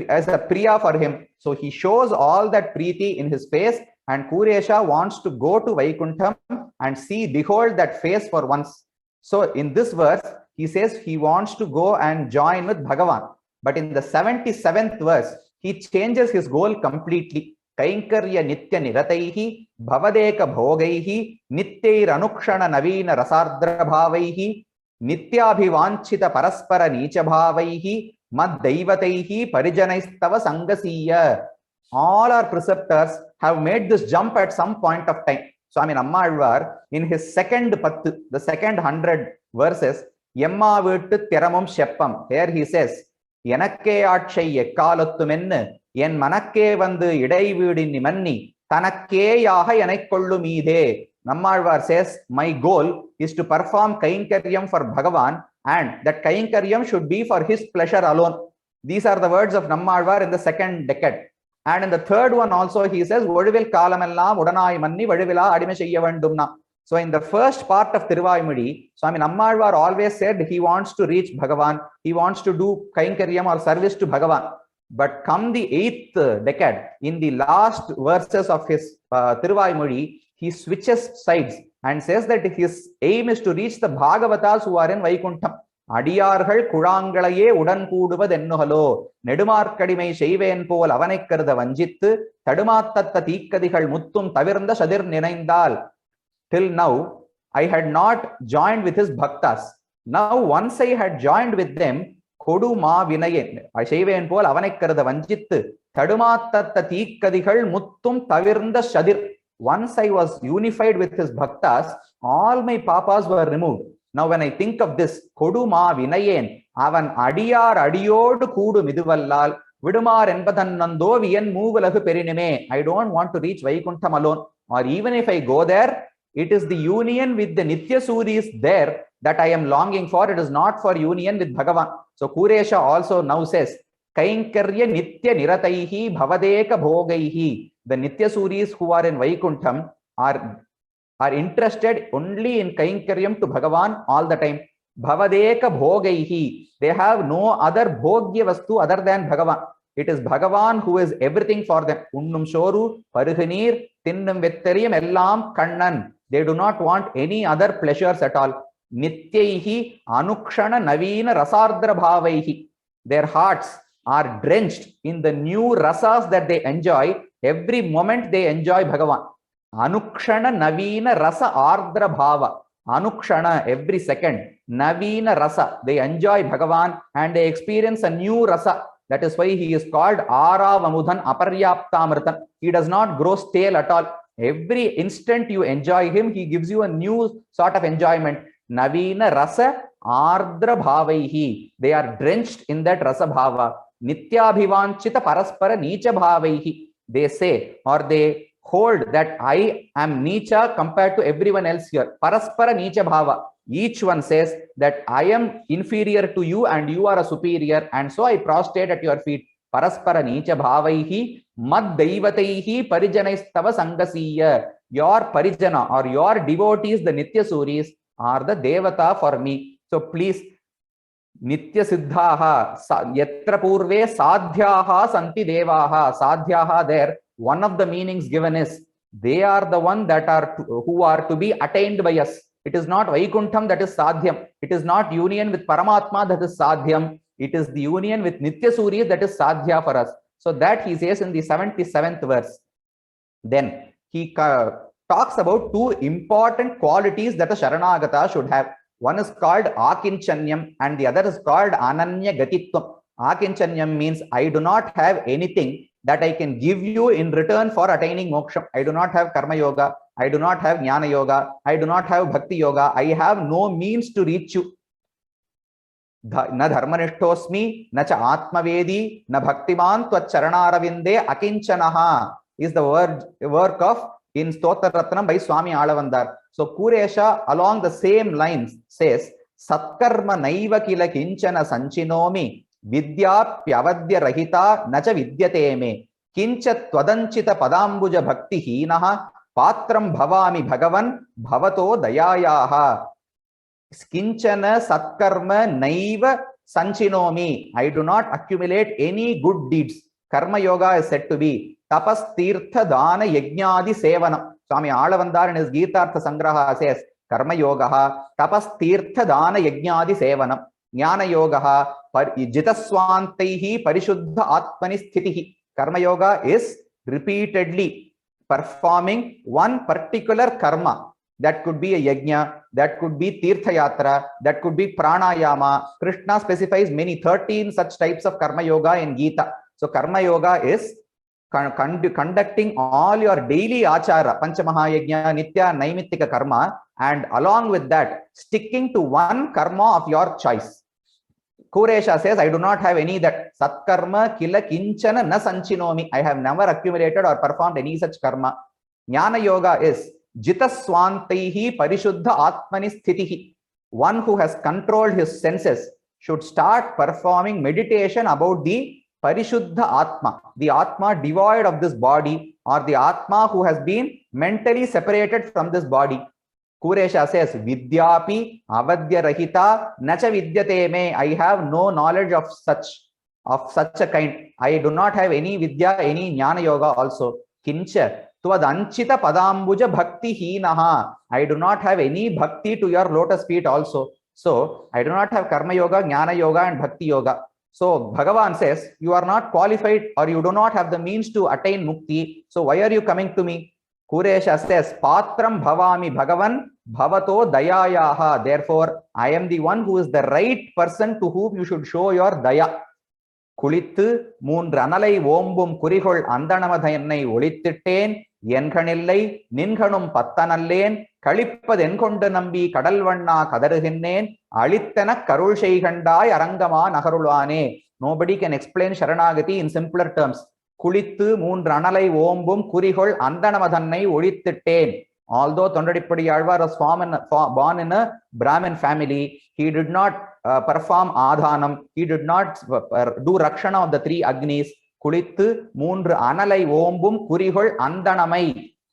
as a priya for him. So he shows all that preeti in his face, and Kuresha wants to go to Vaikuntham and behold that face for once. So in this verse, he says he wants to go and join with Bhagavan. But in the 77th verse, he changes his goal completely. Kainkarya Nitya Nirataihi, Bhavadeka Bhogaihi, Nityair Anukshana Navina Rasardra Bhavaihi, Nityabhivanchita Paraspara Nicha Bhavaihi, Mad Daivataihi, Parijanaistava Sangasiya. All our preceptors have made this jump at some point of time. Swami Nammalvar, in his second pattu, the second 100 verses, Yemma Vittu Tiramum Sheppam, here he says, Yenakke Atchai Ekkalattu Mennu, Yen Manakke Vandu Idai Vidinni Manni, Tanakke Yaha Yanaikollu Meede. Nammalvar says, my goal is to perform Kainkaryam for Bhagavan, and that Kainkaryam should be for his pleasure alone. These are the words of Nammalvar in the second decade. And in the third one also he says, Vadivil Kalamellam Udanai Manni Vadivila Adime Cheyyavandumna. So in the first part of Thiruvaimudi, Swami Nammalvar always said he wants to reach Bhagavan, he wants to do Kainkaryam or service to Bhagavan. But come the 8th decade, in the last verses of his Thiruvaimudi, he switches sides and says that his aim is to reach the Bhagavatas who are in Vaikuntham. Adiyargal Kurangalaye Udan Kuduvadennuhalo, Nedumarkadimai Shaiven Pol Avanakarda Vanjittu, Tadumatata Tikadihal Muttum Taviranda Shadir Ninaindal. Till now, I had not joined with his bhaktas. Now, once I had joined with them, Kodu Ma Vinayen, Shaiven Pol Avanakarda Vanjittu, Tadumatata Tikadihal Muttum Taviranda Shadir. Once I was unified with his bhaktas, all my papas were removed. Now, when I think of this, Kodu Ma Vinayen, Avan Adiyar Adiyod Kudu Miduvallal, Vidumar Enpathanando Vian Muvalahu Perinime. I don't want to reach Vaikuntham alone. Or even if I go there, it is the union with the Nitya Suris there that I am longing for. It is not for union with Bhagavan. So Kuresha also now says, Kainkarya Nitya Nirataihi Bhavadeka Bhogaihi. The Nitya Suris who are in Vaikuntham are interested only in Kainkaryam to Bhagavan all the time. Bhavadeka Bhogaihi. They have no other Bhogya Vastu other than Bhagavan. It is Bhagavan who is everything for them. Unnum Shoru, Paruhinir, Tinnum Vettariyam Ellam Kannan. They do not want any other pleasures at all. Nityaihi Anukshana Navina Rasardra Bhavaihi. Their hearts are drenched in the new rasas that they enjoy. Every moment they enjoy Bhagavan. Anukshana Navina Rasa Ardra Bhava. Anukshana, every second. Navina Rasa. They enjoy Bhagavan and they experience a new rasa. That is why he is called Aravamudhan Aparyaptamritan. He does not grow stale at all. Every instant you enjoy him, he gives you a new sort of enjoyment. Navina Rasa Ardra Bhavaihi. They are drenched in that Rasa Bhava. Nityabhivanchita Paraspara Nicha Bhavaihi. They say or they hold that I am Nicha compared to everyone else here. Paraspara Nicha Bhava. Each one says that I am inferior to you and you are a superior, and so I prostrate at your feet. Paraspara Nicha Bhavaihi Mad Daivataihi Parijanaistava Sangasiya. Your Parijana or your devotees, the Nitya Suris, are the Devata for me. So please, Nitya Siddhaha Yatra Purve Sadhyaha Santi Devaha. Sadhyaha there. One of the meanings given is they are the one that are who are to be attained by us. It is not Vaikuntham that is Sadhyam. It is not union with Paramatma that is Sadhyam. It is the union with Nitya Surya that is Sadhya for us. So that he says in the 77th verse. Then he talks about two important qualities that a Sharanagata should have. One is called Akinchanyam and the other is called Ananya Gatitvam. Akinchanyam means I do not have anything that I can give you in return for attaining moksha. I do not have karma yoga. I do not have jnana yoga. I do not have bhakti yoga. I have no means to reach you. Na dharmanishtosmi, na cha atmavedi, na bhaktiman tvacharanaravinде akinchanaha is the work of in Stotra Ratnam by Swamy Alavandar. So Kuresha along the same lines says, Satkarma naiva kila kinchana sanchinomi Vidya Pyavadya Rahita Nacha Vidyate me Kincha Twadanchita Padambuja Bhakti Hinaha Patram Bhavami Bhagavan Bhavato Dayayaha. Kinchana Satkarma Naiva Sanchinomi. I do not accumulate any good deeds. Karma Yoga is said to be Tapas Tirtha Dana Yajnadi Sevanam. Swamy Alavandar in his Gita Sangraha says Karma Yoga Tapas Tirtha Dana Yajnadi Sevanam. Jnana Yoga Jitaswantaihi Parishuddha Atmani Sthitihi. Karma Yoga is repeatedly performing one particular karma. That could be a yajna, that could be tirtha yatra, that could be pranayama. Krishna specifies many 13 such types of karma yoga in Gita. So karma yoga is conducting all your daily achara, panchamahayajna, nitya, naimittika karma, and along with that, sticking to one karma of your choice. Kuresha says, I do not have any that. Satkarma kila kinchana na sanchinomi. I have never accumulated or performed any such karma. Jnana yoga is jitaswantaihi parishuddha atmani sthitihi. One who has controlled his senses should start performing meditation about the parishuddha atma, the atma devoid of this body, or the atma who has been mentally separated from this body. Kuresha says, Vidyapi avadya rahita nacha vidyate me. I have no knowledge of such a kind. I do not have any vidya, any jnana yoga also. Kincha tvadanchita padambuja bhakti hinaha. I do not have any bhakti to your lotus feet also. So I do not have karma yoga, jnana yoga and bhakti yoga. So Bhagavan says, you are not qualified or you do not have the means to attain mukti. So why are you coming to me? Kuresha says, Patram bhavami Bhagavan bhavato dayayaha. Therefore, I am the one who is the right person to whom you should show your daya. Kulittu மூன்று அனலை ஓம்பும் குறிகொள் அந்தணமதன்னை ஒளித்திட்டேன் என்கணில்லை நின்கணும் பத்தனல்லேன் கழிப்பதென்கொண்டு நம்பி கடல்வண்ணா கதறுகின்றேன் அளித்தன கருள் செய்கண்டாய் அரங்கமா நகருளானே. Nobody can explain Sharanagati in simpler terms. குளித்து மூன்று அனலை ஓம்பும் குறிகொள் அந்தணமதன்னை ஒளித்திட்டேன். Although Tondadipadi Alvar was born in a Brahmin family, he did not perform adhanam, he did not do rakshana of the three agnis. Kulittu மூன்று அனலை ஓம்பும் குறிகொள் அந்தணமை.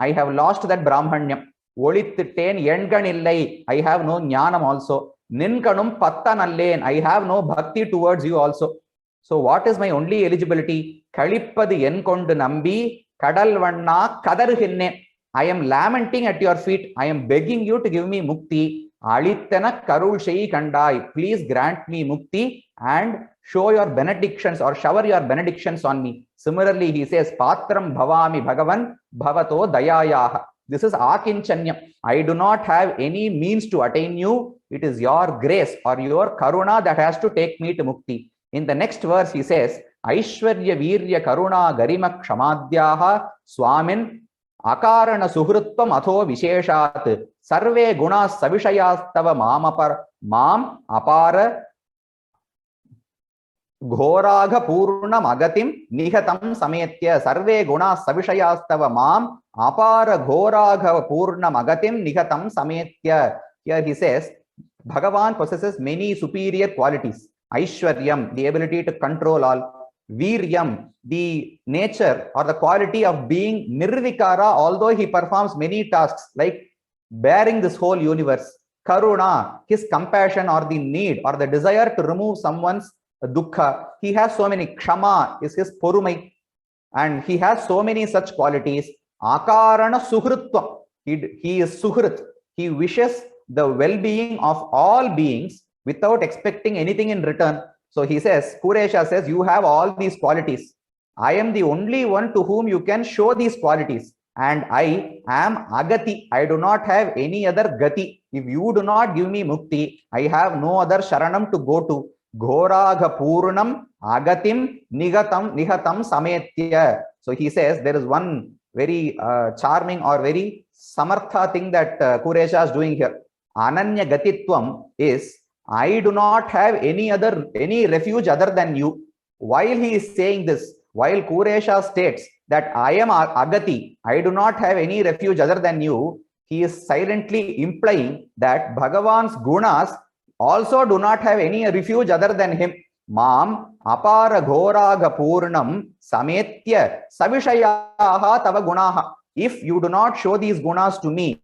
I have lost that Brahmanyam. ஒளித்திட்டேன் எண்கணில்லை. I have no jnanam also. நின்கணும் பத்தனல்லேன். I have no bhakti towards you also. So what is my only eligibility? கழிப்பது என் கொண்டு நம்பி கடல்வண்ணா கதறுகின்றேன். I am lamenting at your feet. I am begging you to give me mukti. Alittana karul shei kandai. Please grant me mukti and show your benedictions or shower your benedictions on me. Similarly, he says, Patram bhavami Bhagavan bhavato dayayaha. This is akinchanyam. I do not have any means to attain you. It is your grace or your karuna that has to take me to mukti. In the next verse, he says, Aishwarya Virya Karuna Garima Kshamadhyaha Swamin Akarana Suhrutvam Atho Visheshat Sarve Gunas Savishayastava Mam Apara Ghoragha Purnam Agatim Nihatam Sametya Sarve Gunas Savishayastava Mam Apara Ghoragha Purnam Agatim Nihatam Sametya. Here he says, Bhagavan possesses many superior qualities. Aishwaryam, the ability to control all. Viryam, the nature or the quality of being nirvikara, although he performs many tasks like bearing this whole universe. Karuna, his compassion or the need or the desire to remove someone's dukkha. He has so many. Kshama is his porumai, and he has so many such qualities. Akarana suhrutva, he is suhrit. He wishes the well-being of all beings without expecting anything in return. So he says, Kuresha says, you have all these qualities. I am the only one to whom you can show these qualities. And I am agati. I do not have any other gati. If you do not give me mukti, I have no other sharanam to go to. Ghoragha purnam agatim nihatam sametya. So he says, there is one very charming or very samartha thing that Kuresha is doing here. Ananya gatitvam is, I do not have any refuge other than you. While he is saying this, while Kuresha states that I am agati, I do not have any refuge other than you, he is silently implying that Bhagavan's gunas also do not have any refuge other than him. Mam apara ghoraga purnam sametya savishayaha tava gunaha. If you do not show these gunas to me,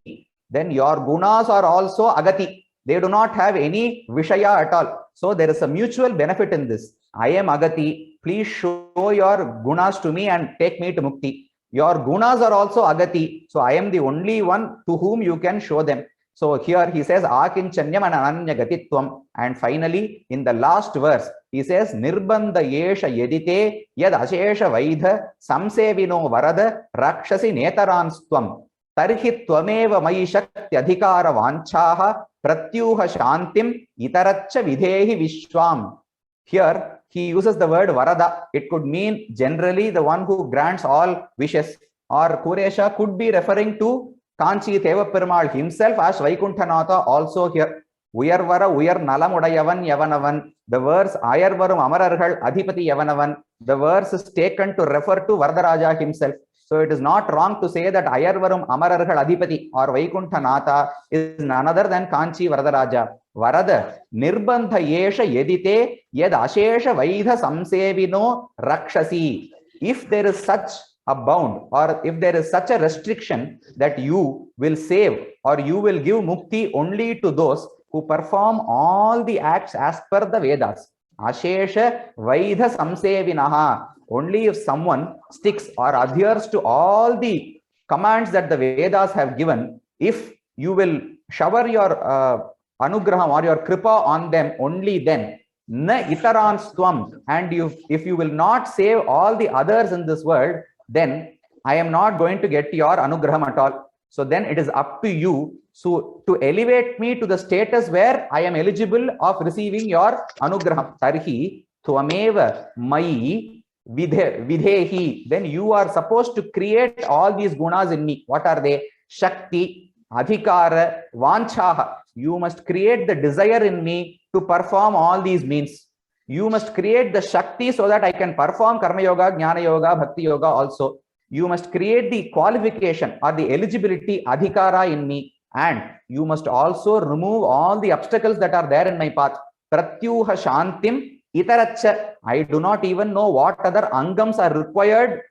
then your gunas are also agati. They do not have any vishaya at all. So there is a mutual benefit in this. I am agati. Please show your gunas to me and take me to mukti. Your gunas are also agati. So I am the only one to whom you can show them. So here he says akinchanyam and ananya gatitvam. And finally, in the last verse, he says nirbandha yesha yedite yad ashesha vaidha samsevino varada rakshasi netaranstvam. Tarhi tvameva mai shakti adhikara vanchaha pratyuha shantim itaracha videhi vishwam. Here he uses the word varada. It could mean generally the one who grants all wishes, or Kuresha could be referring to Kanchi Theva Perumal himself as Vaikuntanatha also here. Uyarvara Uyar Nalamudayavan Yavanavan. The verse Ayarvarum Amararhal Adhipati Yavanavan. The verse is taken to refer to Vardaraja himself. So it is not wrong to say that Ayarvarum Amararhal Adhipati or Vaikuntanatha is none other than Kanchi Vardaraja. Varada Nirbandha Yesha Yedite Yed Ashesha Vaidha Samsevino Rakshasi. If there is such a bound, or if there is such a restriction that you will save or you will give mukti only to those who perform all the acts as per the Vedas. Ashesha Vaidha Samsevinaha. Only if someone sticks or adheres to all the commands that the Vedas have given, if you will shower your anugraham or your kripa on them, only then. Na itaranstvam. And if you will not save all the others in this world, then I am not going to get your anugraham at all. So then it is up to you to elevate me to the status where I am eligible of receiving your anugraham. Tarhi tvameva mai videhi. Then you are supposed to create all these gunas in me. What are they? Shakti, adhikara, vanchaha. You must create the desire in me to perform all these means. You must create the Shakti so that I can perform Karma Yoga, Jnana Yoga, Bhakti Yoga also. You must create the qualification or the eligibility, Adhikara in me. And you must also remove all the obstacles that are there in my path. Pratyuha Shantim Itaracha. I do not even know what other Angams are required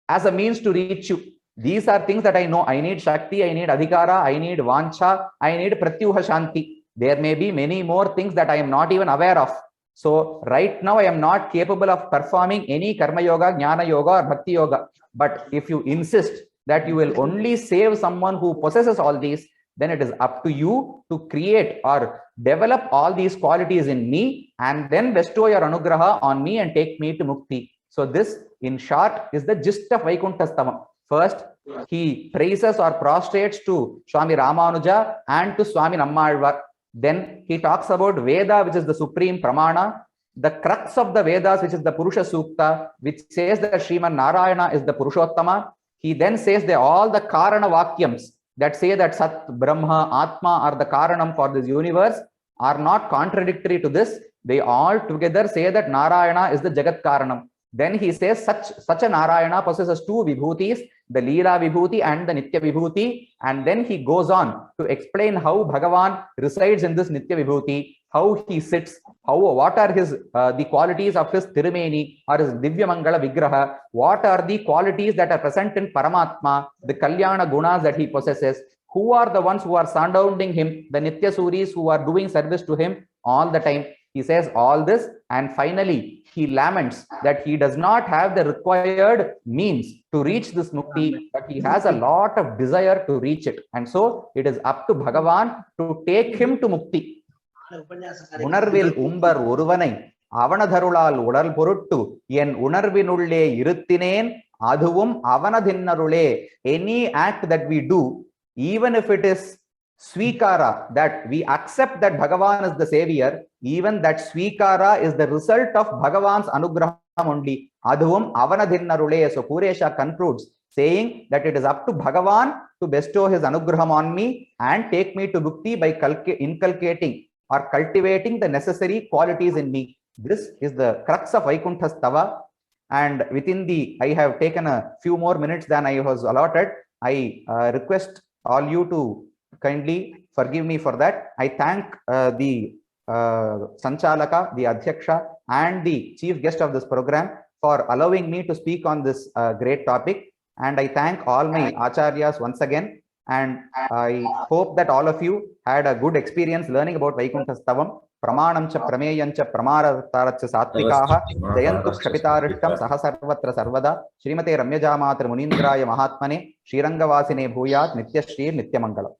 as a means to reach you. These are things that I know. I need Shakti, I need Adhikara, I need Vancha, I need Pratyuha Shanti. There may be many more things that I am not even aware of. So right now I am not capable of performing any Karma Yoga, Jnana Yoga or Bhakti Yoga. But if you insist that you will only save someone who possesses all these, then it is up to you to create or develop all these qualities in me and then bestow your anugraha on me and take me to mukti. So this in short is the gist of Vaikuntastavam. First, he praises or prostrates to Swami Ramanuja and to Swami Nammalvar. Then he talks about Veda, which is the supreme Pramana, the crux of the Vedas, which is the Purusha Sukta, which says that Sriman Narayana is the Purushottama. He then says that all the Karana Vakyams that say that Sat, Brahma, Atma are the Karanam for this universe are not contradictory to this. They all together say that Narayana is the Jagat Karanam. Then he says such a Narayana possesses two Vibhutis, the Leela Vibhuti and the Nitya Vibhuti. And then he goes on to explain how Bhagavan resides in this Nitya Vibhuti, how he sits, what are his the qualities of his Tirumeni or his Divya Mangala Vigraha, what are the qualities that are present in Paramatma, the Kalyana Gunas that he possesses, who are the ones who are surrounding him, the Nitya Suris who are doing service to him all the time. He says all this, and finally he laments that he does not have the required means to reach this mukti, but he has a lot of desire to reach it. And so it is up to Bhagavan to take him to mukti. Unarvil umbar uruvanai avanadharulal udal poruttu yen unarvinulle iruthineen aduvum avanadhinnarule. Any act that we do, even if it is Svikara, that we accept that Bhagavan is the savior, even that Svikara is the result of Bhagavan's anugraham only. Adhum avanadhinnarule. So Puresha concludes saying that it is up to Bhagavan to bestow his anugraham on me and take me to bhakti by inculcating or cultivating the necessary qualities in me. This is the crux of Vaikuntastavam. And within I have taken a few more minutes than I was allotted. I request all you to kindly forgive me for that. I thank the Sanchalaka, the Adhyaksha, and the chief guest of this program for allowing me to speak on this great topic. And I thank all my Acharyas once again. And I hope that all of you had a good experience learning about Vaikuntastavam. Pramanam cha prameyan cha pramarataratcha satvikaha jayantu kshapitarishtam sahasarvatra sarvada Srimate Ramyajamatri Munindraya Mahatmane Srirangavasine Bhuyat Nitya Shri Nitya Mangala.